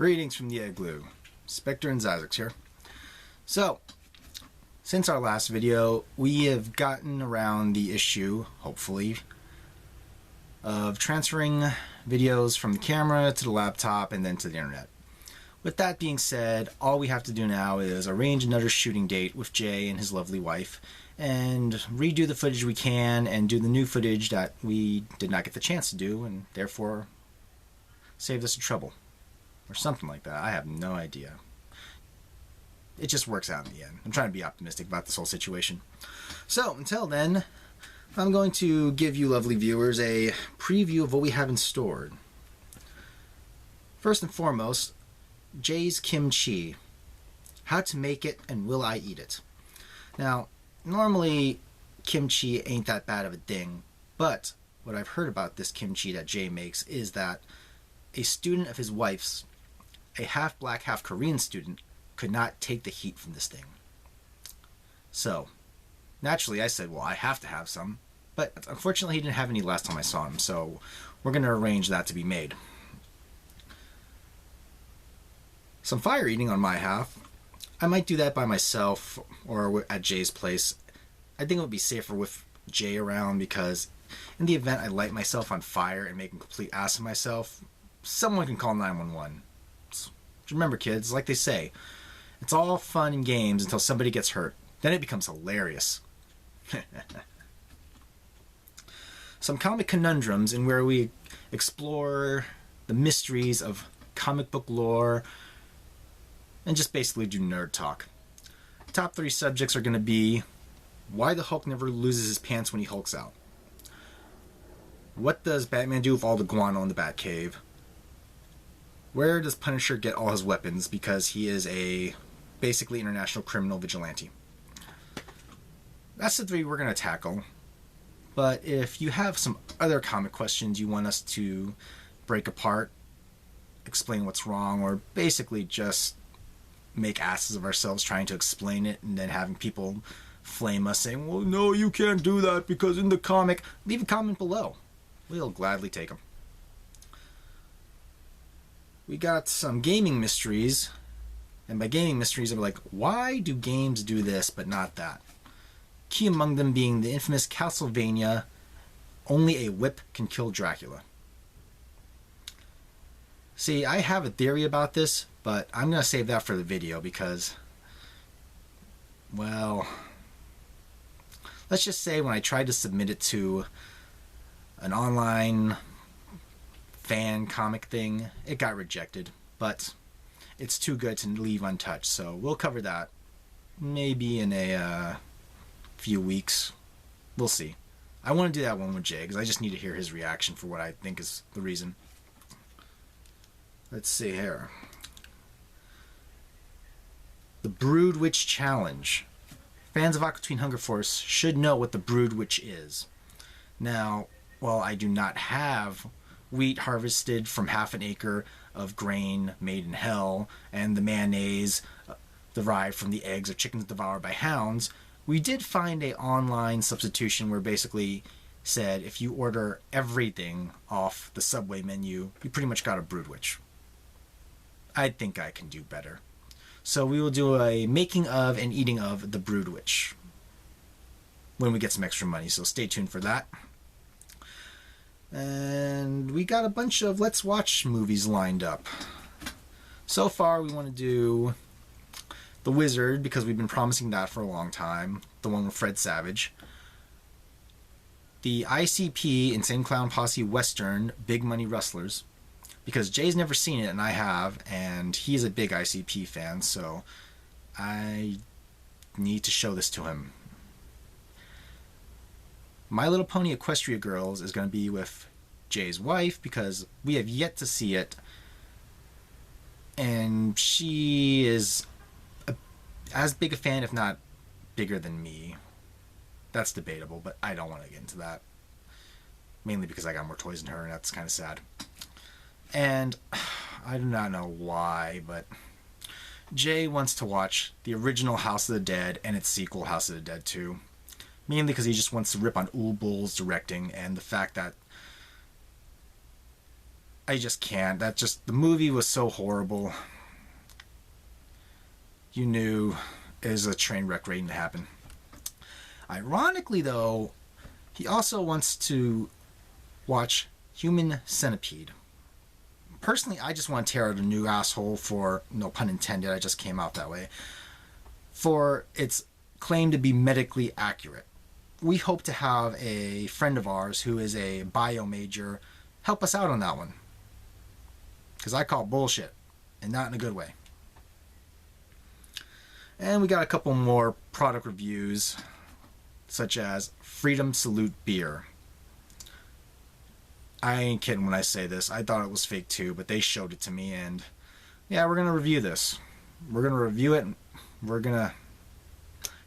Greetings from the Igloo. Spectre and Zyzix here. So, since our last video, we have gotten around the issue, hopefully, of transferring videos from the camera to the laptop and then to the internet. With that being said, all we have to do now is arrange another shooting date with Jay and his lovely wife, and redo the footage we can and do the new footage that we did not get the chance to do, and therefore save us the trouble. Or something like that. I have no idea. It just works out in the end. I'm trying to be optimistic about this whole situation. So, until then, I'm going to give you lovely viewers a preview of what we have in store. First and foremost, Jay's kimchi. How to make it and will I eat it? Now, normally kimchi ain't that bad of a thing, but what I've heard about this kimchi that Jay makes is that a student of his wife's, a half black, half Korean student, could not take the heat from this thing. So, naturally I said, well, I have to have some. But unfortunately he didn't have any last time I saw him, so we're going to arrange that to be made. Some fire eating on my half. I might do that by myself or at Jay's place. I think it would be safer with Jay around because in the event I light myself on fire and make a complete ass of myself, someone can call 911. Remember, kids, like they say, it's all fun and games until somebody gets hurt. Then it becomes hilarious. Some comic conundrums in where we explore the mysteries of comic book lore and just basically do nerd talk. Top 3 subjects are going to be why the Hulk never loses his pants when he hulks out. What does Batman do with all the guano in the Batcave? Where does Punisher get all his weapons because he is a basically international criminal vigilante? That's the 3 we're going to tackle. But if you have some other comic questions you want us to break apart, explain what's wrong, or basically just make asses of ourselves trying to explain it and then having people flame us saying, well, no, you can't do that because in the comic, leave a comment below. We'll gladly take them. We got some gaming mysteries, and by gaming mysteries I'm like, why do games do this but not that? Key among them being the infamous Castlevania, only a whip can kill Dracula. See, I have a theory about this, but I'm going to save that for the video because, well, let's just say when I tried to submit it to an online fan comic thing, it got rejected, but it's too good to leave untouched, so we'll cover that maybe in a few weeks. We'll see. I want to do that one with Jay because I just need to hear his reaction for what I think is the reason. Let's see here. The Brood Witch Challenge. Fans of Aqua Teen Hunger Force should know what the Brood Witch is. Now, while I do not have wheat harvested from half an acre of grain made in hell, and the mayonnaise derived from the eggs of chickens devoured by hounds, we did find a online substitution where basically said if you order everything off the Subway menu, you pretty much got a Brood Witch. I think I can do better. So we will do a making of and eating of the Brood Witch when we get some extra money, so stay tuned for that. And we got a bunch of Let's Watch movies lined up. So far, we want to do The Wizard, because we've been promising that for a long time. The one with Fred Savage. The ICP, Insane Clown Posse Western, Big Money Rustlers. Because Jay's never seen it, and I have, and he's a big ICP fan, so I need to show this to him. My Little Pony Equestria Girls is going to be with Jay's wife because we have yet to see it. And she is as big a fan, if not bigger than me. That's debatable, but I don't want to get into that. Mainly because I got more toys than her, and that's kind of sad. And I do not know why, but Jay wants to watch the original House of the Dead and its sequel, House of the Dead 2. Mainly because he just wants to rip on Uwe Boll's directing and the fact that I just can't. The movie was so horrible. You knew it was a train wreck waiting to happen. Ironically, though, he also wants to watch Human Centipede. Personally, I just want to tear out a new asshole for, no pun intended, I just came out that way, for its claim to be medically accurate. We hope to have a friend of ours who is a bio major help us out on that one. Because I call bullshit, and not in a good way. And we got a couple more product reviews, such as Freedom Salute Beer. I ain't kidding when I say this. I thought it was fake too, but they showed it to me, and yeah, we're going to review this. We're going to review it, and we're going to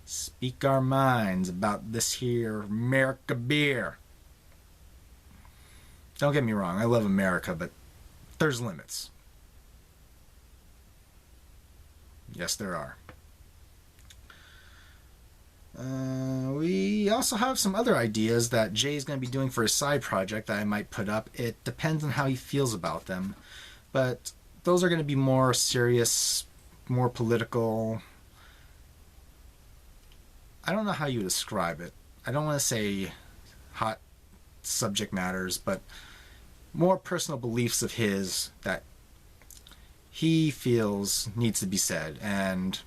speak our minds about this here America beer. Don't get me wrong, I love America, but there's limits. Yes, there are. We also have some other ideas that Jay's going to be doing for his side project that I might put up. It depends on how he feels about them. But those are going to be more serious, more political. I don't know how you describe it. I don't want to say hot subject matters, but more personal beliefs of his that he feels needs to be said. And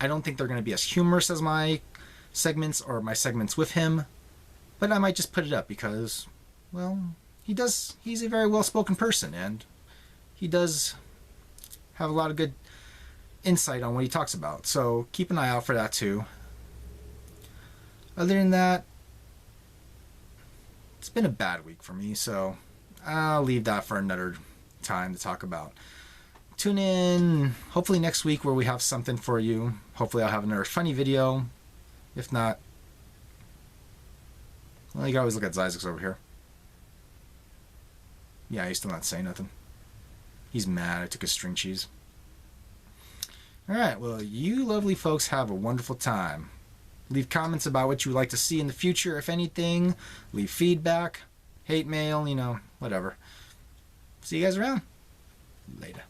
I don't think they're going to be as humorous as my segments or my segments with him, but I might just put it up because, well, he's a very well-spoken person, and he does have a lot of good insight on what he talks about, so keep an eye out for that too. Other than that, it's been a bad week for me, so I'll leave that for another time to talk about. Tune in hopefully next week where we have something for you. Hopefully I'll have another funny video. If not, well, you can always look at Zyzix over here. Yeah, he's still not saying nothing. He's mad I took his string cheese. Alright, well, you lovely folks have a wonderful time. Leave comments about what you would like to see in the future, if anything. Leave feedback, hate mail, whatever. See you guys around. Later.